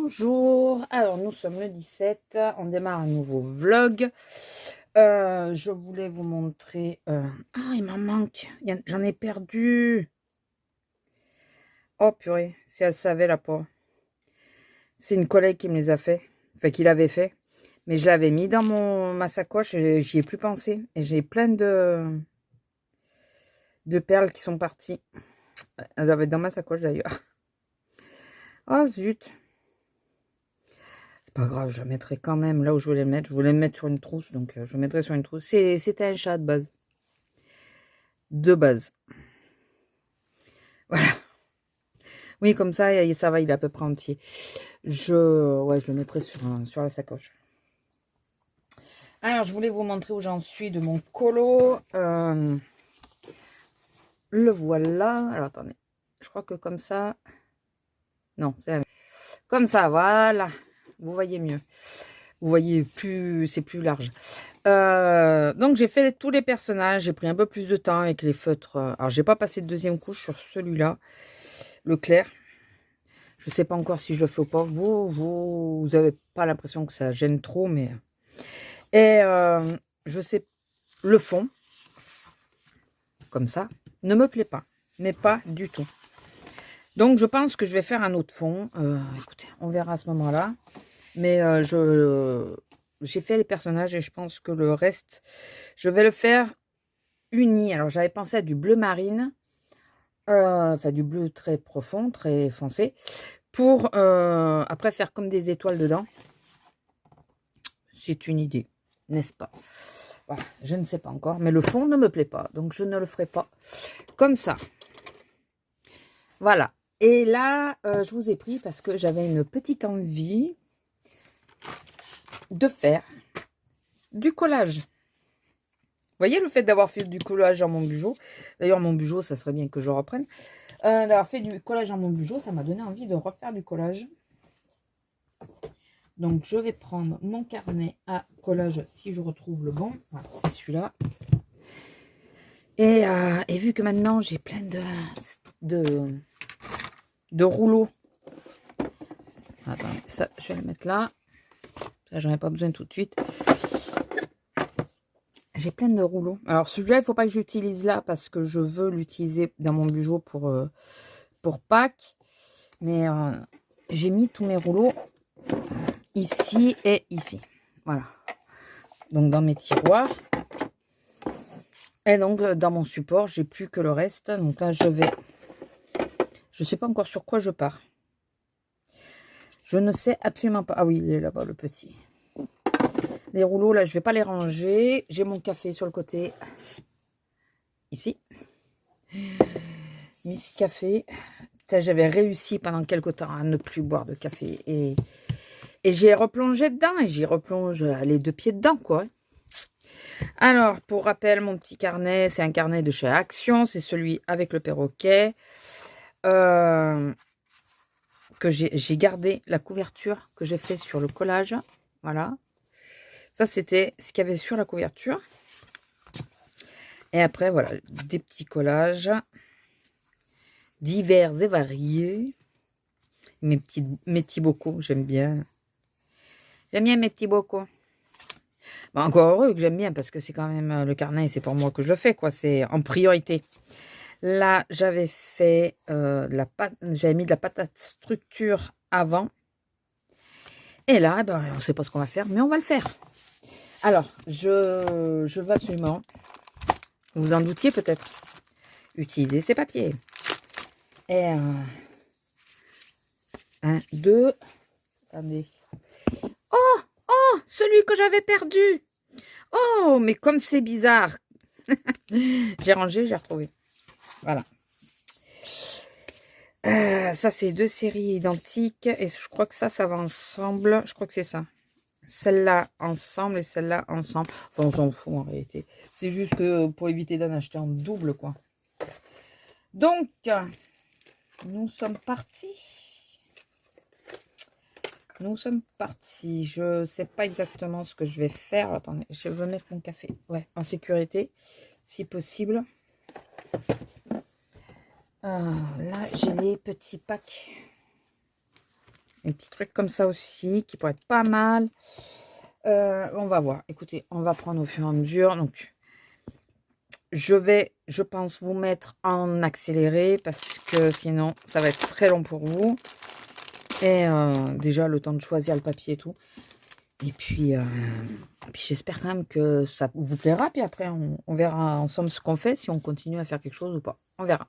Bonjour, alors nous sommes le 17, on démarre un nouveau vlog. Je voulais vous montrer... Ah, il m'en manque, j'en ai perdu. Oh purée, si elle savait la pauvre. C'est une collègue qui me les a fait, enfin qui l'avait fait. Mais je l'avais mis dans ma sacoche et j'y ai plus pensé. Et j'ai plein de perles qui sont parties. Elles doivent être dans ma sacoche d'ailleurs. Oh zut. Pas grave, je la mettrai quand même là où je voulais le mettre. Je voulais le mettre sur une trousse, donc je le mettrai sur une trousse. C'était un chat de base. De base. Voilà. Oui, comme ça va, il est à peu près entier. Ouais, je le mettrai sur la sacoche. Alors, je voulais vous montrer où j'en suis de mon colo. Le voilà. Alors, attendez. Je crois que comme ça... Non, c'est comme ça, voilà. Vous voyez mieux. Vous voyez plus, c'est plus large. Donc j'ai fait tous les personnages, j'ai pris un peu plus de temps avec les feutres. Alors j'ai pas passé de deuxième couche sur celui-là, le clair. Je sais pas encore si je le fais ou pas. Vous avez pas l'impression que ça gêne trop, mais... Et je sais, le fond, comme ça, ne me plaît pas. Mais pas du tout. Donc je pense que je vais faire un autre fond. Écoutez, on verra à ce moment-là. Mais j'ai fait les personnages et je pense que le reste, je vais le faire uni. Alors j'avais pensé à du bleu marine, enfin du bleu très profond, très foncé, pour après faire comme des étoiles dedans. C'est une idée, n'est-ce pas? Voilà, je ne sais pas encore, mais le fond ne me plaît pas, donc je ne le ferai pas comme ça. Voilà. Et là, je vous ai pris parce que j'avais une petite envie de faire du collage. Vous voyez le fait d'avoir fait du collage dans mon bijou. D'ailleurs, mon bijou, ça serait bien que je reprenne. D'avoir fait du collage dans mon bijou, ça m'a donné envie de refaire du collage. Donc, je vais prendre mon carnet à collage si je retrouve le bon. Voilà, c'est celui-là. Et vu que maintenant, j'ai plein de rouleaux. Attendez, ça, je vais le mettre là. Ça, j'en ai pas besoin tout de suite. J'ai plein de rouleaux. Alors, celui-là, il ne faut pas que j'utilise là parce que je veux l'utiliser dans mon bijou pour Pâques. Mais j'ai mis tous mes rouleaux ici et ici. Voilà. Donc, dans mes tiroirs. Et donc, dans mon support, j'ai plus que le reste. Donc là, je ne sais pas encore sur quoi je pars. Je ne sais absolument pas. Ah oui, il est là-bas, le petit. Les rouleaux, là, je ne vais pas les ranger. J'ai mon café sur le côté. Ici. Miss Café. J'avais réussi pendant quelque temps à ne plus boire de café. Et j'ai replongé dedans. Et j'y replonge les deux pieds dedans, quoi. Alors, pour rappel, mon petit carnet, c'est un carnet de chez Action. C'est celui avec le perroquet. Que j'ai gardé la couverture que j'ai fait sur le collage. Voilà. Ça, c'était ce qu'il y avait sur la couverture. Et après, voilà, des petits collages divers et variés. Mes petits bocaux, j'aime bien. J'aime bien mes petits bocaux. Bon, encore heureux que j'aime bien parce que c'est quand même le carnet, c'est pour moi que je le fais, quoi. C'est en priorité. Là, j'avais fait j'avais mis de la patate structure avant. Et là, ben, on ne sait pas ce qu'on va faire, mais on va le faire. Alors, je veux absolument, vous en doutiez peut-être, utiliser ces papiers. Et un, deux, attendez. Oh, oh, celui que j'avais perdu. Oh, mais comme c'est bizarre. J'ai rangé, j'ai retrouvé. Voilà. Ça, c'est deux séries identiques. Et je crois que ça va ensemble. Je crois que c'est ça. Celle-là ensemble et celle-là ensemble. Enfin, on s'en fout en réalité. C'est juste que pour éviter d'en acheter en double, quoi. Donc, nous sommes partis. Nous sommes partis. Je ne sais pas exactement ce que je vais faire. Attendez, je veux mettre mon café. Ouais, en sécurité, si possible. Là, j'ai les petits packs. Un petit truc comme ça aussi, qui pourrait être pas mal. On va voir. Écoutez, on va prendre au fur et à mesure. Donc, je vais, je pense, vous mettre en accéléré parce que sinon, ça va être très long pour vous. Et déjà, le temps de choisir le papier et tout. Et puis j'espère quand même que ça vous plaira. Puis après, on verra ensemble ce qu'on fait, si on continue à faire quelque chose ou pas. On verra.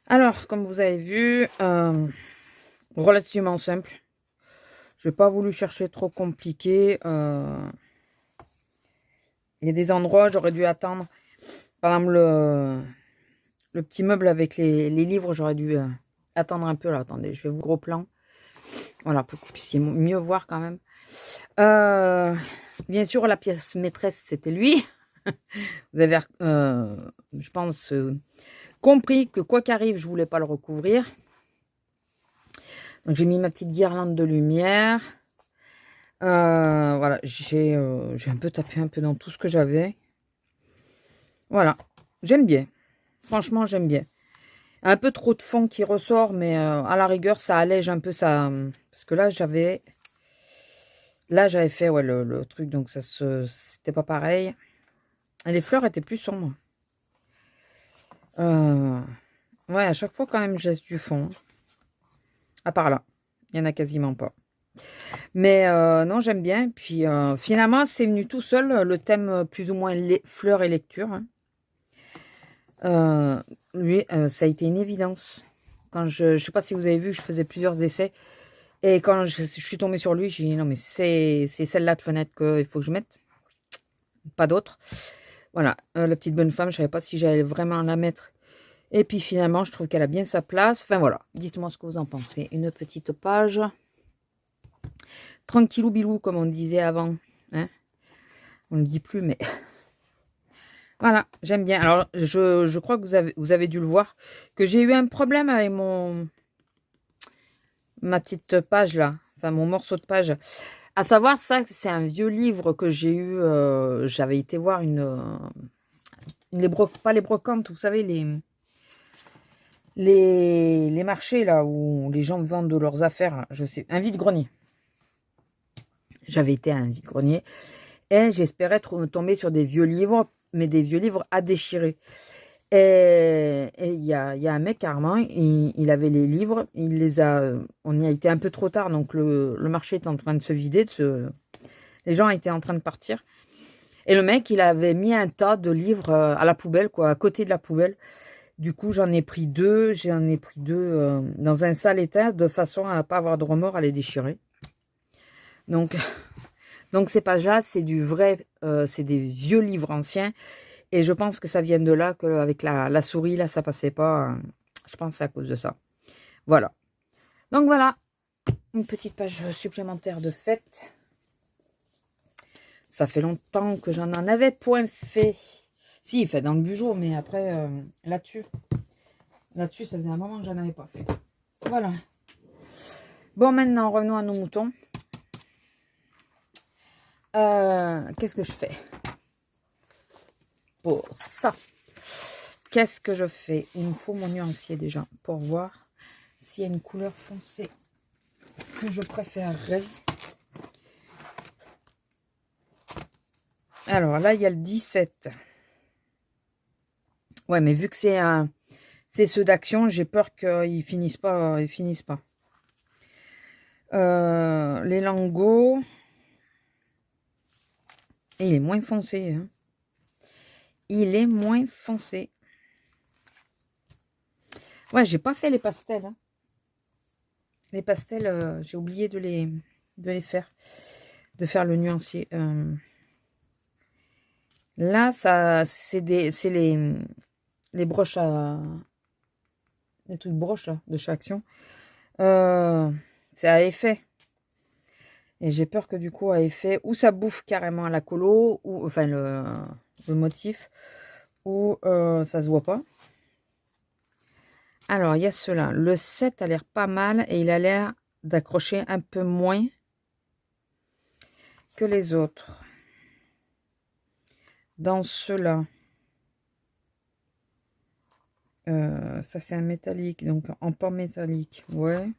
Alors, comme vous avez vu, relativement simple. Je n'ai pas voulu chercher trop compliqué. Il y a des endroits, j'aurais dû attendre. Par exemple, le petit meuble avec les livres, j'aurais dû attendre un peu. Là, attendez, je vais vous gros plan. Voilà, pour que vous puissiez mieux voir quand même. Bien sûr, la pièce maîtresse, c'était lui. Vous avez, je pense, compris que quoi qu'arrive, je voulais pas le recouvrir. Donc, j'ai mis ma petite guirlande de lumière. Voilà, j'ai un peu tapé un peu dans tout ce que j'avais. Voilà, j'aime bien. Franchement, j'aime bien. Un peu trop de fond qui ressort, mais à la rigueur, ça allège un peu ça. Parce que là, j'avais fait ouais, le truc, donc c'était pas pareil. Et les fleurs étaient plus sombres. Ouais, à chaque fois, quand même, j'ai du fond. À part là, il y en a quasiment pas. Mais non, j'aime bien. Puis finalement, c'est venu tout seul, le thème plus ou moins fleurs et lecture. Hein. Lui, ça a été une évidence. Quand je sais pas si vous avez vu, je faisais plusieurs essais. Et quand je suis tombée sur lui, j'ai dit non, mais c'est celle-là de fenêtre qu'il faut que je mette. Pas d'autre. Voilà, la petite bonne femme, je savais pas si j'allais vraiment la mettre. Et puis finalement, je trouve qu'elle a bien sa place. Enfin voilà, dites-moi ce que vous en pensez. Une petite page. Tranquillou bilou, comme on disait avant. Hein, on ne le dit plus, mais voilà, j'aime bien. Alors, je crois que vous avez dû le voir, que j'ai eu un problème avec ma petite page là, enfin mon morceau de page. À savoir ça, c'est un vieux livre que j'ai eu, j'avais été voir pas les brocantes, vous savez, les marchés là où les gens vendent leurs affaires, je sais, un vide-grenier. J'avais été à un vide-grenier et j'espérais tomber sur des vieux livres, mais des vieux livres à déchirer. Et il y a un mec, carrément, il avait les livres, on y a été un peu trop tard, donc le marché est en train de se vider, les gens étaient en train de partir. Et le mec, il avait mis un tas de livres à la poubelle, quoi, à côté de la poubelle. Du coup, j'en ai pris deux dans un sale état, de façon à ne pas avoir de remords à les déchirer. Donc ces pages-là, c'est du vrai, c'est des vieux livres anciens. Et je pense que ça vient de là, qu'avec la souris, là, ça passait pas. Je pense que c'est à cause de ça. Voilà. Donc voilà, une petite page supplémentaire de fête. Ça fait longtemps que j'en avais point fait. Si, il fait dans le bureau, mais après, là-dessus, ça faisait un moment que j'en avais pas fait. Voilà. Bon, maintenant, revenons à nos moutons. Qu'est-ce que je fais pour ça? Qu'est-ce que je fais? Il me faut mon nuancier déjà pour voir s'il y a une couleur foncée que je préférerais. Alors là, il y a le 17. Ouais, mais vu que c'est ceux d'action, j'ai peur qu'ils finissent pas. Les lingots. Et il est moins foncé. Hein. Il est moins foncé. Ouais, j'ai pas fait les pastels. Hein. Les pastels, j'ai oublié de les faire. De faire le nuancier. Là, c'est les broches à... Les trucs broches là, de chez Action. C'est à effet. Et j'ai peur que du coup, à effet, ou ça bouffe carrément la colo, ou enfin le motif, ou ça se voit pas. Alors, il y a ceux-là. Le 7 a l'air pas mal et il a l'air d'accrocher un peu moins que les autres. Dans ceux-là, ça c'est un métallique, donc en pan métallique, ouais.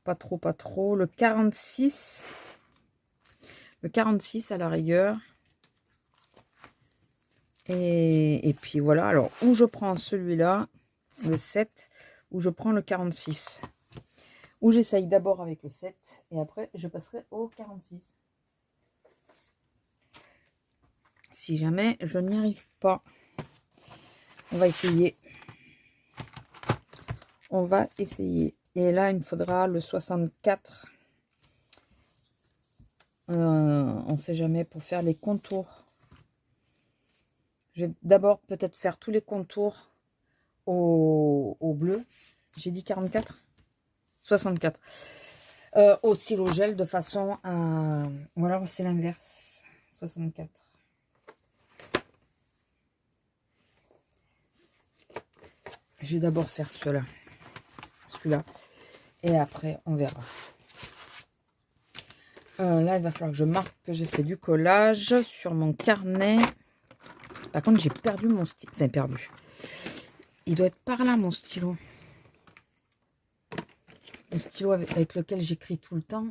Pas trop, pas trop. Le 46 à la rigueur. Et puis voilà, alors où je prends celui-là, le 7, ou je prends le 46. Ou j'essaye d'abord avec le 7 et après je passerai au 46. Si jamais je n'y arrive pas, on va essayer. On va essayer. Et là, il me faudra le 64. On ne sait jamais pour faire les contours. Je vais d'abord peut-être faire tous les contours au bleu. J'ai dit 44 64. Au stylo gel de façon à... Voilà, c'est l'inverse. 64. Je vais d'abord faire celui-là. Et après, on verra. Là, il va falloir que je marque que j'ai fait du collage sur mon carnet. Par contre, j'ai perdu mon stylo. Enfin, perdu. Il doit être par là, mon stylo. Le stylo avec lequel j'écris tout le temps.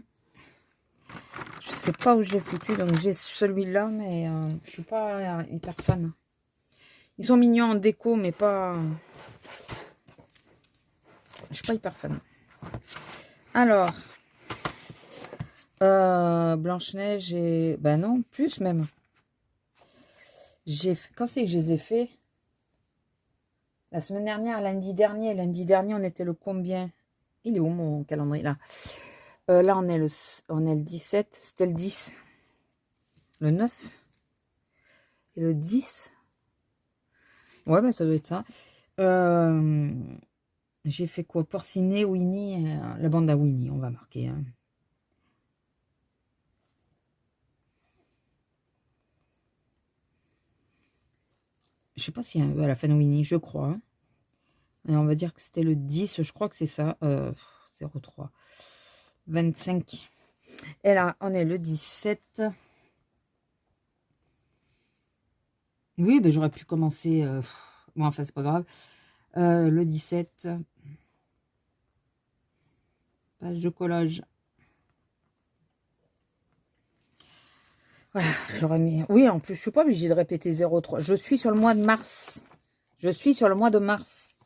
Je sais pas où je l'ai foutu. Donc, j'ai celui-là, mais je suis pas hyper fan. Ils sont mignons en déco, mais pas... Je suis pas hyper fan. Alors, Blanche-Neige et... Ben non, plus même. Quand c'est que je les ai fait? La semaine dernière, lundi dernier. Lundi dernier, on était le combien? Il est où mon calendrier là? Là, on est le 17. C'était le 10. Le 9. Et le 10. Ouais, ben ça doit être ça. J'ai fait quoi? Porcinet, Winnie. La bande à Winnie, on va marquer. Hein. Je sais pas s'il y a à la fin de Winnie, je crois. Hein. Et on va dire que c'était le 10, je crois que c'est ça. 03. 25. Et là, on est le 17. Oui, ben j'aurais pu commencer... Bon, enfin, c'est pas grave. Le 17. Page de collage. Voilà, j'aurais mis... Oui, en plus, je suis pas obligée de répéter 03. Je suis sur le mois de mars. Je suis sur le mois de mars.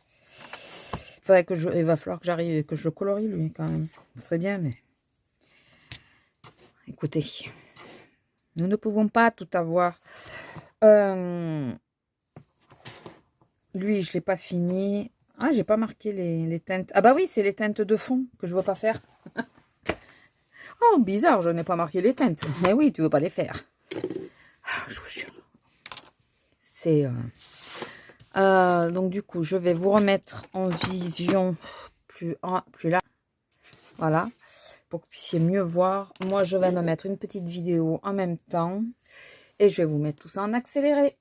Il va falloir que j'arrive, que je le colorie, lui, quand même. Ce serait bien, mais... Écoutez, nous ne pouvons pas tout avoir. Lui, je ne l'ai pas fini. Ah, j'ai pas marqué les teintes. Ah bah oui, c'est les teintes de fond que je ne veux pas faire. Oh, bizarre, je n'ai pas marqué les teintes. Mais oui, tu veux pas les faire. Ah, je vous jure. C'est... donc du coup, je vais vous remettre en vision plus là. Voilà. Pour que vous puissiez mieux voir. Moi, je vais me mettre une petite vidéo en même temps. Et je vais vous mettre tout ça en accéléré.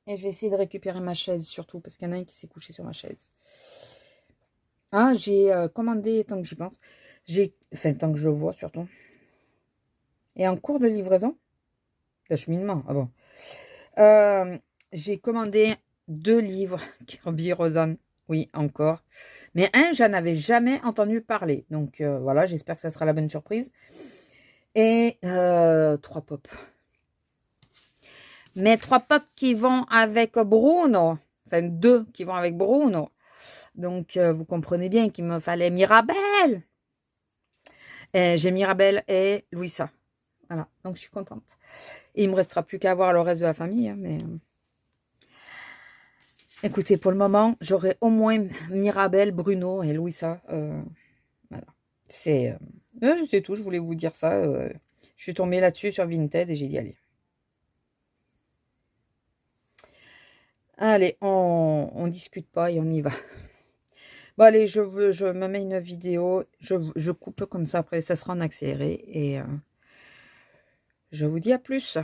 Et je vais essayer de récupérer ma chaise surtout. Parce qu'il y en a un qui s'est couché sur ma chaise. Ah, j'ai commandé, tant que j'y pense. Enfin, tant que je le vois surtout. Et en cours de livraison. D'acheminement. Ah bon. J'ai commandé 2 livres. Kirby Rosanne. Oui, encore. Mais un, j'en avais jamais entendu parler. Donc voilà, j'espère que ça sera la bonne surprise. Et 3 pop. Mais 3 pop qui vont avec Bruno. Enfin, 2 qui vont avec Bruno. Donc, vous comprenez bien qu'il me fallait Mirabelle. J'ai Mirabelle et Louisa. Voilà, donc je suis contente. Et il ne me restera plus qu'à voir le reste de la famille. Hein, mais écoutez, pour le moment, j'aurai au moins Mirabelle, Bruno et Louisa. Voilà. C'est tout, je voulais vous dire ça. Je suis tombée là-dessus sur Vinted et j'ai dit allez. Allez, on discute pas et on y va. Bon allez, je me mets une vidéo. Je coupe comme ça, après ça sera en accéléré. Et je vous dis à plus.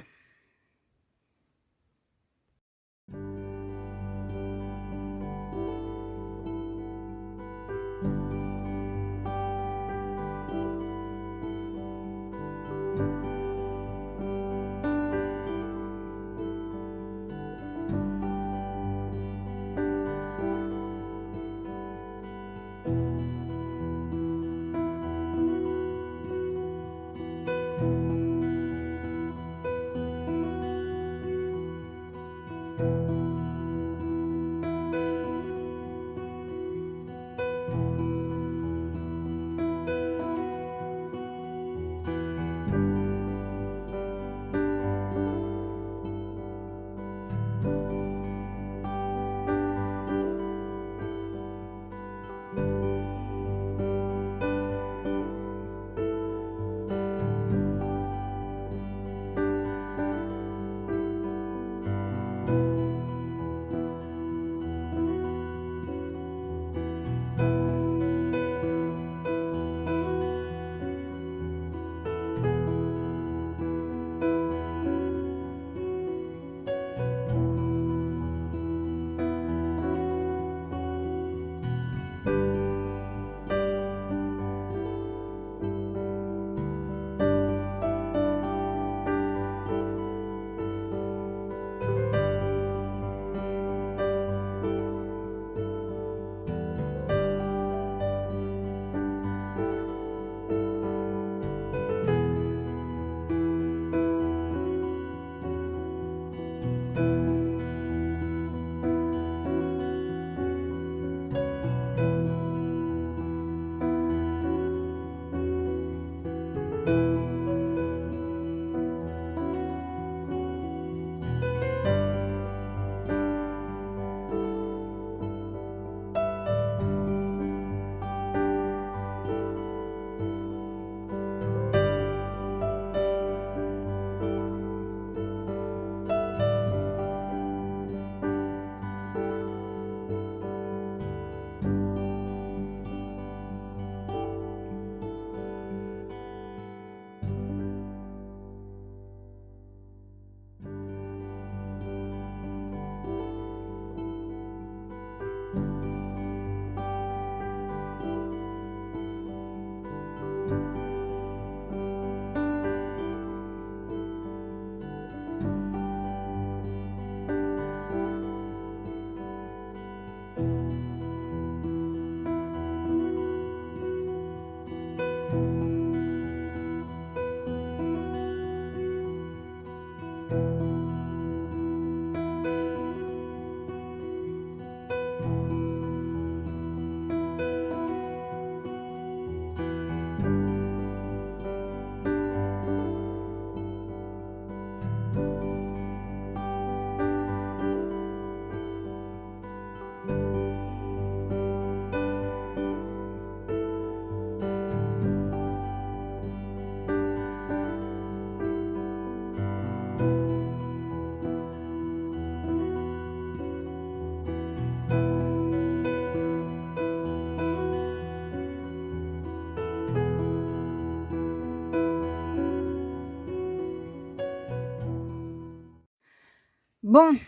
Bon,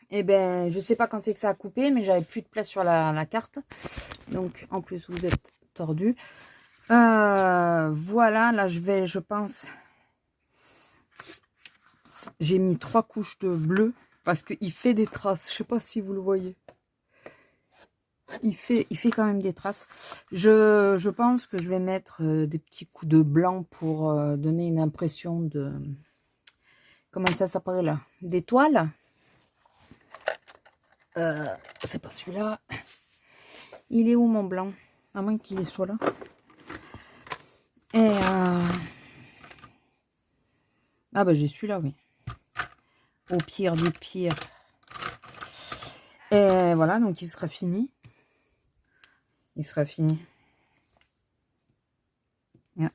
eh ben, je sais pas quand c'est que ça a coupé, mais j'avais plus de place sur la carte. Donc, en plus, vous êtes tordu. Voilà, là, je pense... J'ai mis 3 couches de bleu parce qu'il fait des traces. Je sais pas si vous le voyez. Il fait quand même des traces. Je pense que je vais mettre des petits coups de blanc pour donner une impression de... Comment ça s'appelle là? D'étoiles. C'est pas celui-là. Il est où mon blanc? À moins qu'il soit là. Et ah bah j'ai celui-là, oui. Au pire du pire. Et voilà, donc il sera fini. Il sera fini. Ah,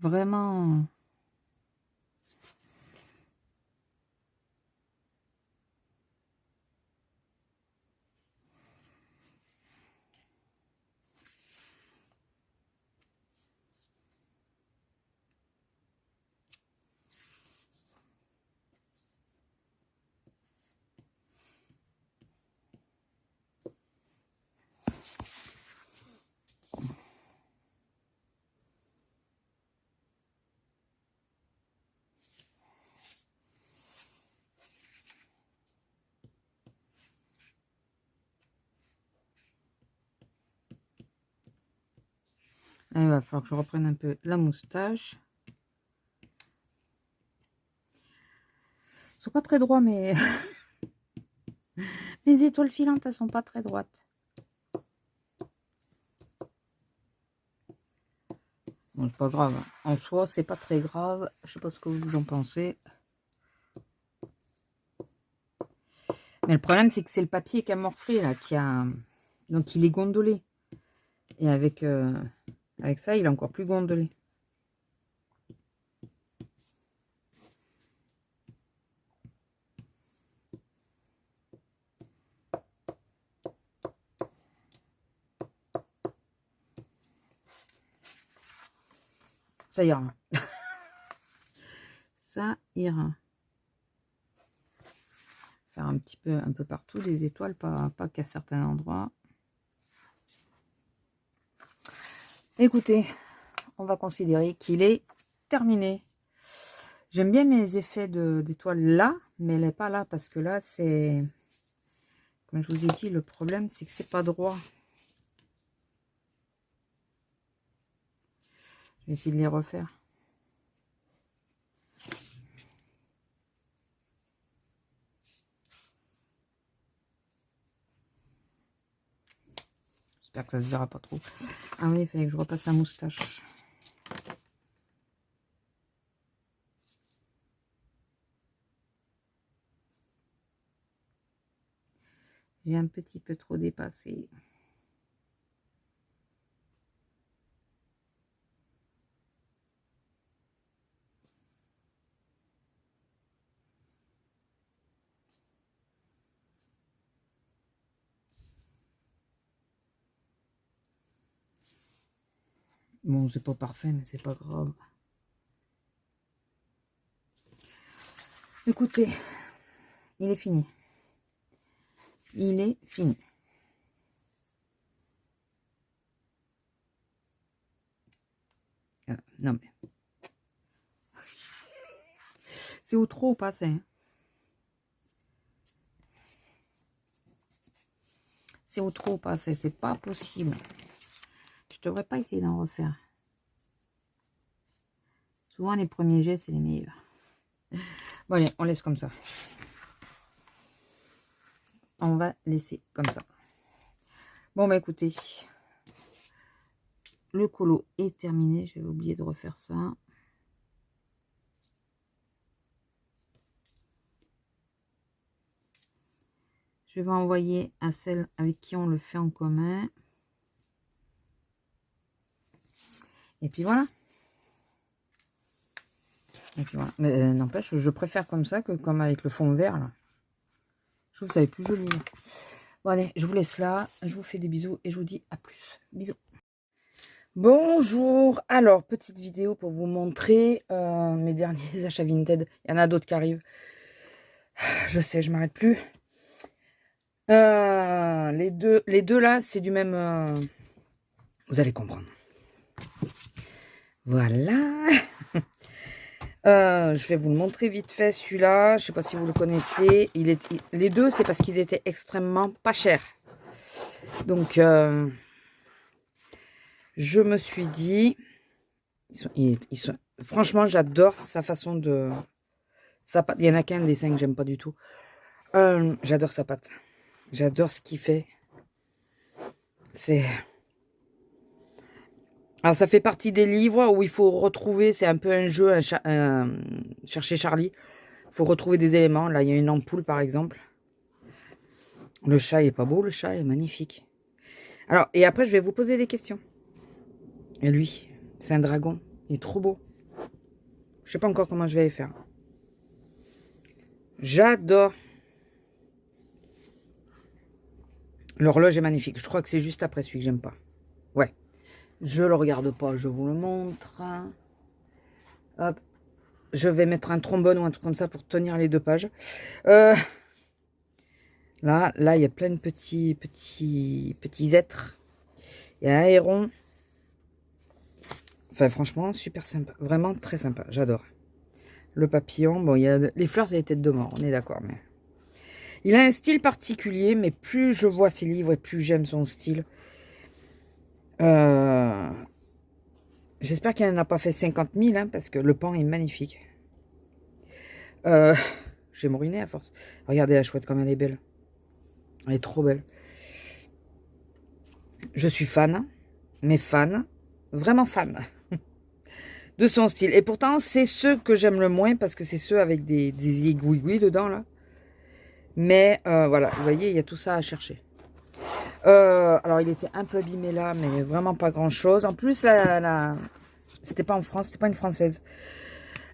vraiment... Ah, il va falloir que je reprenne un peu la moustache. Ils sont pas très droits, mais... Mes étoiles filantes, elles sont pas très droites. Bon, c'est pas grave. En soi, c'est pas très grave. Je sais pas ce que vous en pensez. Mais le problème, c'est que c'est le papier qui a morflé, là, qui a... Donc, il est gondolé. Et avec ça, il est encore plus gondolé. Ça ira. Ça ira. Faire un petit peu, un peu partout, des étoiles, pas qu'à certains endroits. Écoutez, on va considérer qu'il est terminé. J'aime bien mes effets d'étoiles là, mais elle n'est pas là parce que là, c'est... Comme je vous ai dit, le problème, c'est que c'est pas droit. Je vais essayer de les refaire. J'espère que ça se verra pas trop. Ah oui, il fallait que je repasse la moustache. J'ai un petit peu trop dépassé. Bon, c'est pas parfait, mais c'est pas grave. Écoutez, il est fini. Il est fini. Non, mais... C'est au trop passé. Hein. C'est au trop passé. C'est pas possible. Je devrais pas essayer d'en refaire. Souvent, les premiers jets, c'est les meilleurs. Bon, allez, on laisse comme ça. On va laisser comme ça. Bon, bah écoutez. Le colo est terminé. J'avais oublié de refaire ça. Je vais envoyer à celle avec qui on le fait en commun. Et puis voilà. Et puis voilà. Mais n'empêche, je préfère comme ça que comme avec le fond vert là. Je trouve que ça est plus joli. Là. Bon allez, je vous laisse là. Je vous fais des bisous et je vous dis à plus. Bisous. Bonjour, alors petite vidéo pour vous montrer mes derniers achats Vinted. Il y en a d'autres qui arrivent. Je sais, je m'arrête plus. Les deux là, c'est du même... vous allez comprendre. Voilà. Je vais vous le montrer vite fait celui-là. Je sais pas si vous le connaissez. Les deux, c'est parce qu'ils étaient extrêmement pas chers. Donc, je me suis dit... franchement, j'adore sa façon de... Il y en a qu'un des 5 que j'aime pas du tout. J'adore sa pâte. J'adore ce qu'il fait. Alors, ça fait partie des livres où il faut retrouver, c'est un peu un jeu, chercher Charlie. Il faut retrouver des éléments. Là, il y a une ampoule, par exemple. Le chat, il est pas beau, le chat est magnifique. Alors, et après, je vais vous poser des questions. Et lui, c'est un dragon. Il est trop beau. Je sais pas encore comment je vais les faire. J'adore. L'horloge est magnifique. Je crois que c'est juste après celui que j'aime pas. Ouais. Je le regarde pas, je vous le montre. Hop. Je vais mettre un trombone ou un truc comme ça pour tenir les 2 pages. Là, il y a plein de petits êtres. Il y a un héron. Enfin, franchement, super sympa. Vraiment très sympa. J'adore. Le papillon. Bon, il y a les fleurs et les têtes de mort. On est d'accord, mais... Il a un style particulier, mais plus je vois ses livres et plus j'aime son style. J'espère qu'il n'en a pas fait 50 000, hein, parce que le pan est magnifique. Je vais me ruiner à force. Regardez la chouette comme elle est belle. Elle est trop belle. Je suis fan, mais fan, vraiment fan de son style. Et pourtant, c'est ceux que j'aime le moins, parce que c'est ceux avec des aiguilles dedans, là. Mais voilà, vous voyez, il y a tout ça à chercher. Alors, il était un peu abîmé là, mais vraiment pas grand-chose. En plus, c'était pas en France, c'était pas une Française.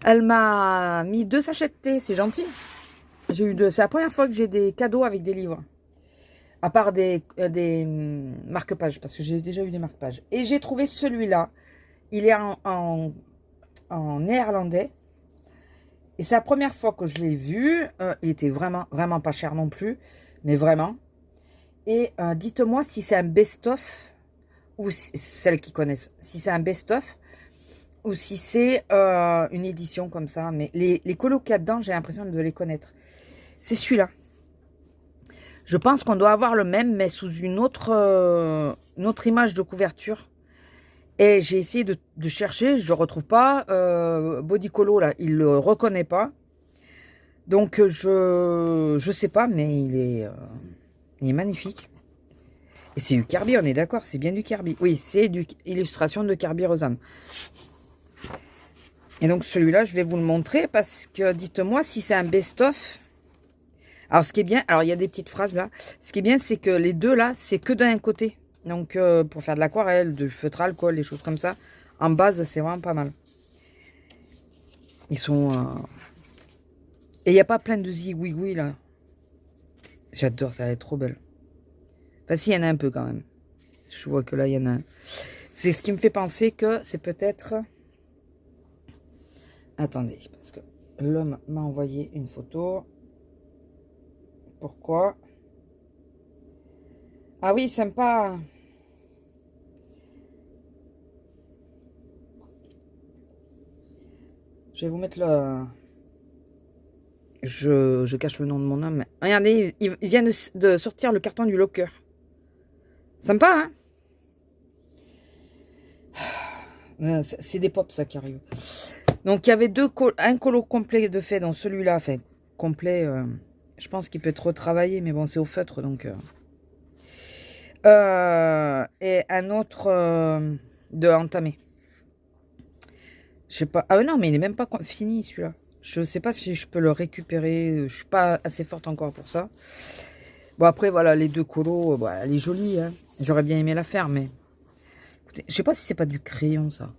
Elle m'a mis 2 sachets de thé, c'est gentil. C'est la première fois que j'ai des cadeaux avec des livres. À part des marque-pages, parce que j'ai déjà eu des marque-pages. Et j'ai trouvé celui-là. Il est en néerlandais. Et c'est la première fois que je l'ai vu. Il était vraiment, vraiment pas cher non plus. Mais vraiment. Et dites-moi si c'est un best-of, ou celles qui connaissent, si c'est un best-of, ou si c'est une édition comme ça. Mais les colos qu'il y a dedans, j'ai l'impression de les connaître. C'est celui-là. Je pense qu'on doit avoir le même, mais sous une autre image de couverture. Et j'ai essayé de chercher, je ne retrouve pas. Body Colo, là, il ne le reconnaît pas. Donc, je sais pas, mais il est magnifique. Et c'est du Kirby, on est d'accord, c'est bien du Kirby. Oui, c'est du illustration de Kirby Rosanne. Et donc, celui-là, je vais vous le montrer parce que dites-moi si c'est un best-of. Alors, ce qui est bien, alors il y a des petites phrases là. Ce qui est bien, c'est que les deux là, c'est que d'un côté. Donc, pour faire de l'aquarelle, du feutre à alcool, des choses comme ça. En base, c'est vraiment pas mal. Ils sont... Et il n'y a pas plein de zigouigouis là. J'adore, ça va être trop belle. Enfin, si, il y en a un peu quand même. Je vois que là, il y en a un. C'est ce qui me fait penser que c'est peut-être... Attendez, parce que l'homme m'a envoyé une photo. Pourquoi? Ah oui, sympa. Je vais vous mettre le... Je cache le nom de mon homme. Regardez, il vient de sortir le carton du locker. Sympa, hein? C'est des pops, ça, qui arrivent. Donc, il y avait un colo complet de fait dans celui-là. Enfin, complet, je pense qu'il peut être retravaillé, mais bon, c'est au feutre, donc... et un autre de entamé. Je sais pas. Ah non, mais il n'est même pas fini, celui-là. Je sais pas si je peux le récupérer. Je suis pas assez forte encore pour ça. Bon, après, voilà, les 2 colos, bah, elle est jolie, hein. J'aurais bien aimé la faire, mais... Écoutez, je sais pas si c'est pas du crayon, ça.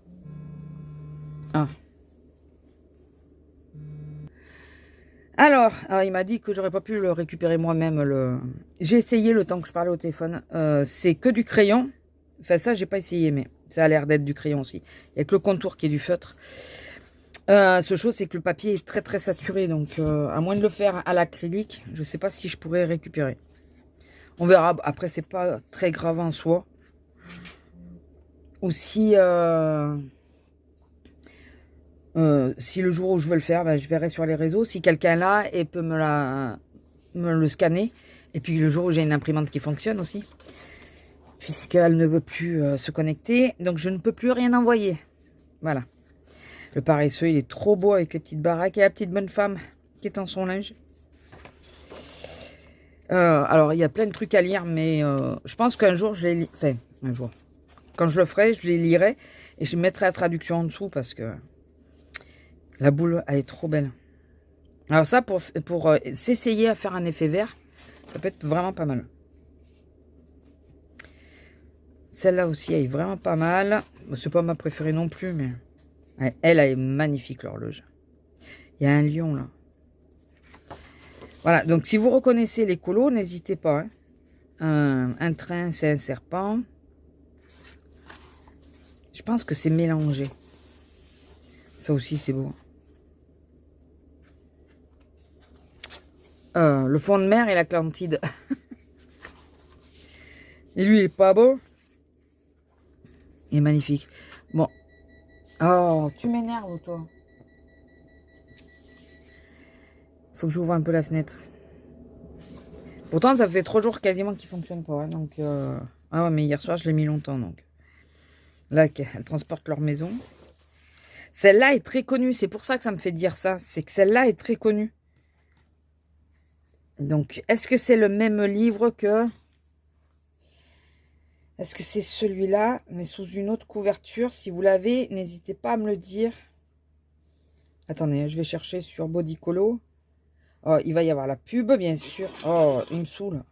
Ah. Alors, il m'a dit que j'aurais pas pu le récupérer moi-même. J'ai essayé le temps que je parlais au téléphone. C'est que du crayon. Enfin, ça, j'ai pas essayé, mais ça a l'air d'être du crayon aussi. Il n'y a que le contour qui est du feutre. Ce chose, c'est que le papier est très très saturé. Donc, à moins de le faire à l'acrylique, je sais pas si je pourrais récupérer. On verra. Après, c'est pas très grave en soi. Ou si le jour où je veux le faire, ben, je verrai sur les réseaux. Si quelqu'un là et peut me le scanner. Et puis le jour où j'ai une imprimante qui fonctionne aussi. Puisqu'elle ne veut plus se connecter. Donc je ne peux plus rien envoyer. Voilà. Le paresseux, il est trop beau avec les petites baraques. Et la petite bonne femme qui est en son linge. Alors, il y a plein de trucs à lire. Mais je pense qu'un jour, je les enfin, un jour. Quand je le ferai, je les lirai. Et je mettrai la traduction en dessous. Parce que la boule, elle est trop belle. Alors ça, pour s'essayer à faire un effet vert, ça peut être vraiment pas mal. Celle-là aussi, elle est vraiment pas mal. C'est pas ma préférée non plus, mais elle est magnifique, l'horloge. Il y a un lion, là. Voilà, donc si vous reconnaissez les colos, n'hésitez pas. Hein. Un train, c'est un serpent. Je pense que c'est mélangé. Ça aussi, c'est beau. Le fond de mer et l'Atlantide. Et lui, il est pas beau. Il est magnifique. Bon. Oh, tu m'énerves, toi. Faut que j'ouvre un peu la fenêtre. Pourtant, ça fait 3 jours quasiment qu'il fonctionne pas. Hein, donc, ah ouais, mais hier soir, je l'ai mis longtemps. Donc, là, elles transportent leur maison. Celle-là est très connue. C'est pour ça que ça me fait dire ça. C'est que celle-là est très connue. Donc, est-ce que c'est le même livre que... Est-ce que c'est celui-là, mais sous une autre couverture? Si vous l'avez, n'hésitez pas à me le dire. Attendez, je vais chercher sur Bodycolo. Oh, il va y avoir la pub, bien sûr. Oh, il me saoule.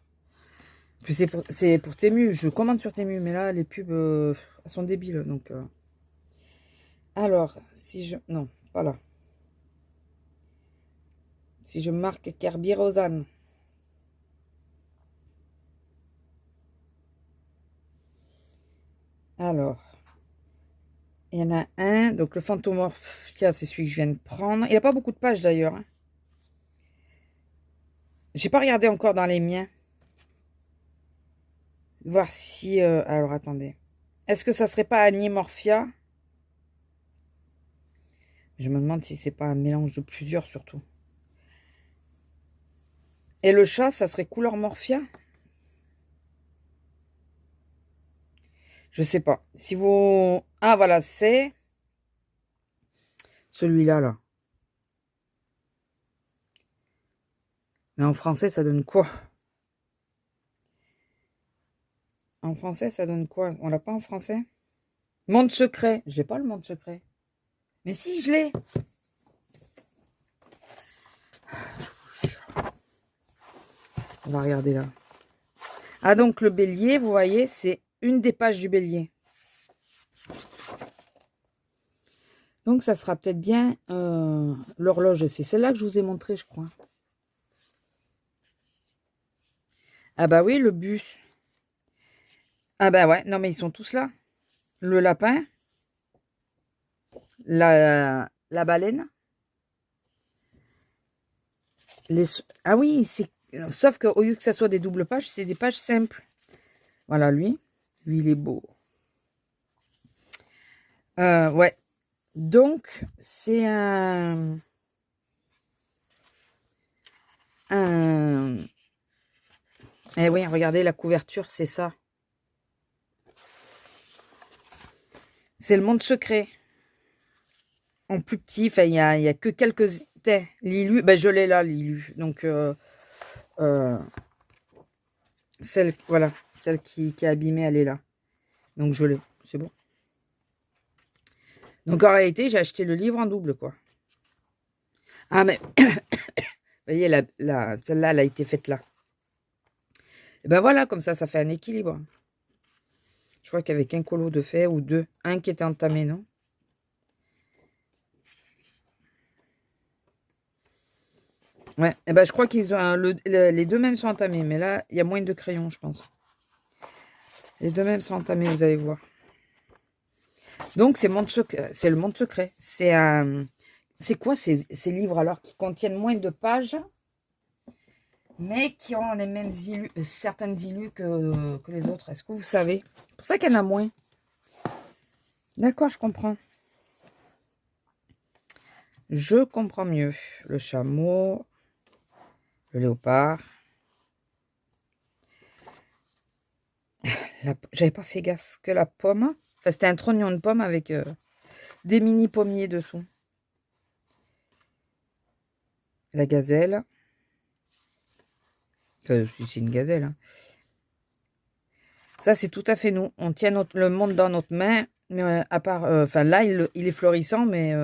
Puis c'est pour Temu. Je commande sur Temu, mais là, les pubs, elles sont débiles. Donc, alors, si je... Non, pas là. Si je marque Kerby Rosanne. Alors, il y en a un. Donc, le Fantomorphia, c'est celui que je viens de prendre. Il n'y a pas beaucoup de pages, d'ailleurs. Hein. J'ai pas regardé encore dans les miens. Voir si... alors, attendez. Est-ce que ça serait pas Animorphia? Je me demande si c'est pas un mélange de plusieurs, surtout. Et le chat, ça serait Couleur Morphia? Je sais pas. Si vous... Ah, voilà, c'est... Celui-là, là. Mais en français, ça donne quoi? En français, ça donne quoi? On l'a pas en français? Monde secret. Je l'ai pas, le monde secret. Mais si, je l'ai. On va regarder là. Ah, donc le bélier, vous voyez, c'est une des pages du bélier. Donc, ça sera peut-être bien l'horloge. C'est celle-là que je vous ai montré, je crois. Ah bah oui, le bus. Ah bah ouais, non mais ils sont tous là. Le lapin. La baleine. Ah oui, c'est... Sauf qu'au lieu que ça soit des doubles pages, c'est des pages simples. Voilà, lui. Lui, il est beau. Ouais. Donc, c'est un... Eh oui, regardez, la couverture, c'est ça. C'est le monde secret. En plus petit, enfin, il y a que quelques... Lilu, ben, je l'ai là, Lilu. Donc, voilà, celle qui est abîmée, elle est là. Donc, je l'ai, c'est bon. Donc, en réalité, j'ai acheté le livre en double, quoi. Ah, mais... Vous voyez, celle-là, elle a été faite là. Et ben voilà, comme ça fait un équilibre. Je crois qu'il y avait qu'un colo de fait, ou deux. Un qui était entamé, non? Ouais, et ben je crois qu'ils ont... les deux mêmes sont entamés, mais là, il y a moins de crayons, je pense. Les deux mêmes sont entamés, vous allez voir. Donc, c'est le monde secret. C'est quoi ces livres alors qui contiennent moins de pages, mais qui ont les mêmes certaines illus que les autres? Est-ce que vous savez? C'est pour ça qu'il y en a moins. D'accord, je comprends. Je comprends mieux. Le chameau, le léopard. J'avais pas fait gaffe que la pomme. Enfin, c'était un trognon de pomme avec des mini pommiers dessous. La gazelle. Enfin, si c'est une gazelle. Hein. Ça, c'est tout à fait nous. On tient le monde dans notre main. Mais à part... Enfin, là, il est florissant, mais...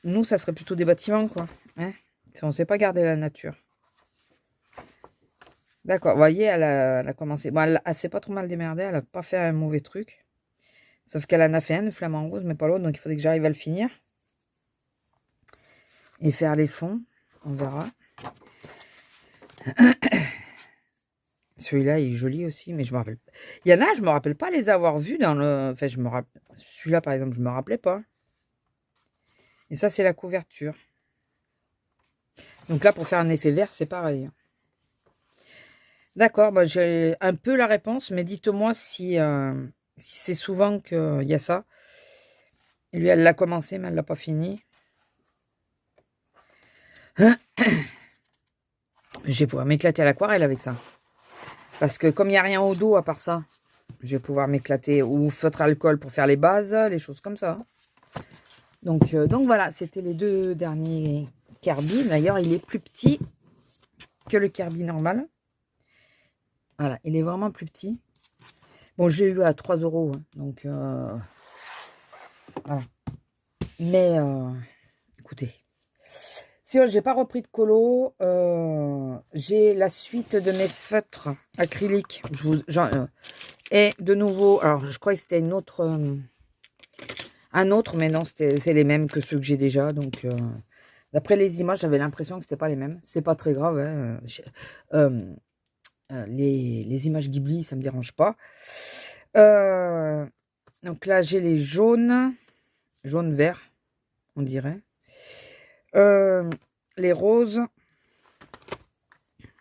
nous, ça serait plutôt des bâtiments, quoi. Hein, si on ne sait pas garder la nature. D'accord, vous voyez, elle a commencé. Bon, elle s'est pas trop mal démerdée, elle n'a pas fait un mauvais truc. Sauf qu'elle en a fait un, le flamant rose, mais pas l'autre, donc il faudrait que j'arrive à le finir. Et faire les fonds, on verra. Celui-là, il est joli aussi, mais je me rappelle. Il y en a, je me rappelle pas les avoir vus dans le... Enfin, je me rappelle... Celui-là, par exemple, je me rappelais pas. Et ça, c'est la couverture. Donc là, pour faire un effet vert, c'est pareil. D'accord, bah, j'ai un peu la réponse, mais dites-moi si c'est souvent qu'il y a ça. Et lui, elle l'a commencé, mais elle l'a pas fini. Je vais pouvoir m'éclater à l'aquarelle avec ça. Parce que comme il n'y a rien au dos à part ça, je vais pouvoir m'éclater. Ou feutre alcool pour faire les bases, les choses comme ça. Donc voilà, c'était les deux derniers Kirby. D'ailleurs, il est plus petit que le Kirby normal. Voilà, il est vraiment plus petit. Bon, j'ai eu à 3 €. Hein, donc, voilà. Mais, écoutez. Si j'ai pas repris de colo, j'ai la suite de mes feutres acryliques. Et de nouveau, alors je crois que c'était un autre, mais non, c'est les mêmes que ceux que j'ai déjà. Donc, d'après les images, j'avais l'impression que c'était pas les mêmes. C'est pas très grave. Hein, les images Ghibli, ça me dérange pas. Donc là, j'ai les jaunes, jaune-vert, on dirait. Les roses.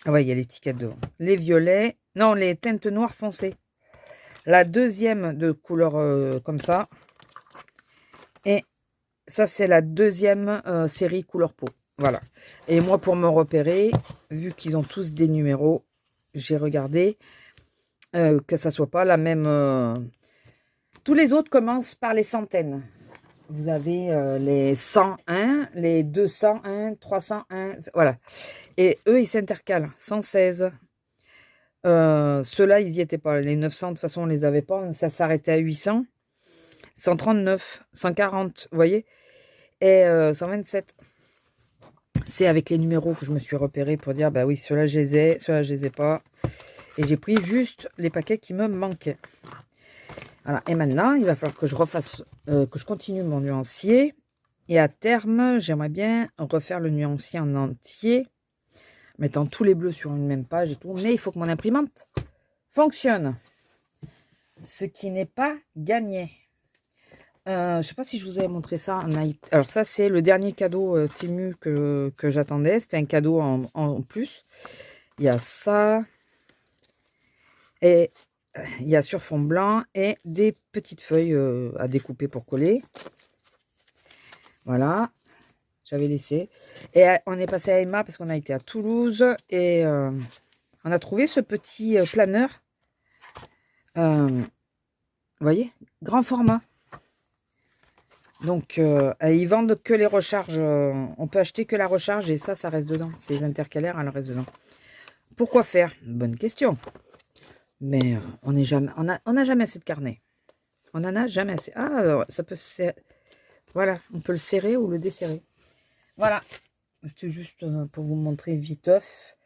Ah ouais, il y a l'étiquette devant. Les violets. Non, les teintes noires foncées. La deuxième de couleur comme ça. Et ça, c'est la deuxième série couleur peau. Voilà. Et moi, pour me repérer, vu qu'ils ont tous des numéros, j'ai regardé que ça soit pas la même... Tous les autres commencent par les centaines. Vous avez les 101, les 201, 301, voilà. Et eux, ils s'intercalent. 116. Ceux-là, ils n'y étaient pas. Les 900, de toute façon, on ne les avait pas. Ça s'arrêtait à 800. 139, 140, vous voyez. Et 127. C'est avec les numéros que je me suis repérée pour dire, bah oui, ceux-là, je les ai, ceux-là, je les ai pas. Et j'ai pris juste les paquets qui me manquaient. Voilà, et maintenant, il va falloir que je refasse, que je continue mon nuancier. Et à terme, j'aimerais bien refaire le nuancier en entier, mettant tous les bleus sur une même page et tout. Mais il faut que mon imprimante fonctionne. Ce qui n'est pas gagné. Je ne sais pas si je vous avais montré ça. Alors ça, c'est le dernier cadeau Temu que j'attendais. C'était un cadeau en plus. Il y a ça. Et... il y a sur fond blanc et des petites feuilles à découper pour coller. Voilà. J'avais laissé. Et on est passé à Emma parce qu'on a été à Toulouse. Et on a trouvé ce petit planeur. Vous voyez, grand format. Donc, ils vendent que les recharges. On peut acheter que la recharge et ça reste dedans. C'est les intercalaires, elles restent dedans. Pourquoi faire? Bonne question. Mais on n'a jamais assez de carnet. On n'en a jamais assez. Ah, alors, ça peut se... Voilà, on peut le serrer ou le desserrer. Voilà. C'était juste pour vous montrer viteuf.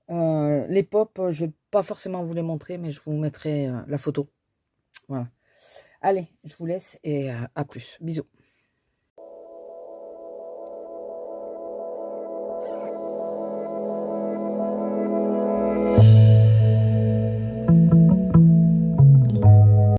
Les pop, je ne vais pas forcément vous les montrer, mais je vous mettrai la photo. Voilà. Allez, je vous laisse et à plus. Bisous.